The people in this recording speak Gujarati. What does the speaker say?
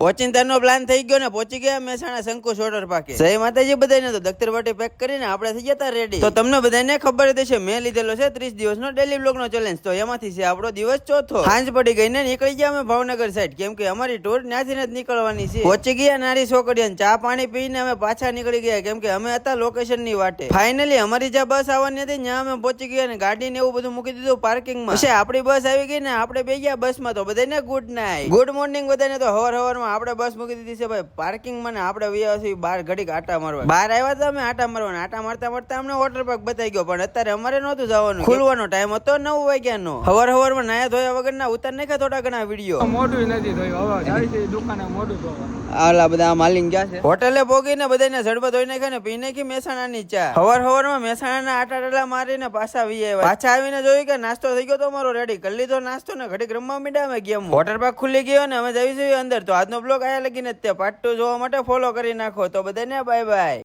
પોચિંતાનો પ્લાન થઈ ગયો ને પહોંચી ગયા મહેસાણા શંકુ સોડર પાકે. જય માતાજી બધાને. તો દખ્તરવાટી પેક કરીને આપણે થઈ ગયા રેડી. તો તમને બધાને ખબર જ હશે મેં લીધેલો છે 30 દિવસનો ડેલી બ્લોગનો ચેલેન્જ. તો એમાંથી છે આપણો દિવસ ચોથો. સાંજ પડી ગઈ ને નીકળી ગયા અમે ભાવનગર સાઈડ, કેમ કે અમારી ટૂર ત્યાંથી જ નીકળવાની છે. પહોંચી ગયા નારી છોકરીઓને ચા પાણી પીને અમે પાછા નીકળી ગયા, કેમ કે અમે હતા લોકેશન ની વાટે. ફાઇનલી અમારી જ્યાં બસ આવવાની હતી ત્યાં અમે પહોંચી ગયા ને ગાડી ને એવું બધું મૂકી દીધું પાર્કિંગમાં. પછી આપણી બસ આવી ગઈ ને આપણે બે ગયા બસમાં. તો બધાને ગુડ નાઇટ, ગુડ મોર્નિંગ બધાને. તો હવારમાં આપણે બસ મૂકી દીધી છે ભાઈ પાર્કિંગમાં ને આપણે વ્યાસી બહાર ઘડીક આટા મારવા. બહાર આવ્યા તો અમે આટા મારવાના. આટા મારતા અમને વોટર પાર્ક બતાવી ગયો, પણ અત્યારે અમારે નહોતું જવાનું. ખુલવાનો ટાઈમ હતો 9 વાગ્યાનો. હવારમાં નાયા ધોયા વગર ના ઉતાર નાખ્યા થોડા ઘણા વિડીયો. મોઢું નથી ધોયું, હવે જાય છે દુકાને મોઢું ધોવા. આલા બધા માલિક ગયા છે હોટેલે પોગીને બધાને ઝડપા ધોઈ નાખ્યા ને પી નાખી મહેસાણાની ચા. હવારમાં મહેસાણાના આટા મારીને પાછા વી આવ્યા. પાછા આવીને જોયું કે નાસ્તો થઈ ગયો તો અમારો રેડી. કરી લીધો નાસ્તો ને ઘડીક રમવા મીડા અમે ગેમ. વોટર પાર્ક ખુલી ગયો ને અમે જઈ અંદર. તો આજનો બ્લોગ આયા લગીને જ તે પાર્ટ 2 જોવા માટે ફોલો કરી નાખો. તો બધાને બાય બાય.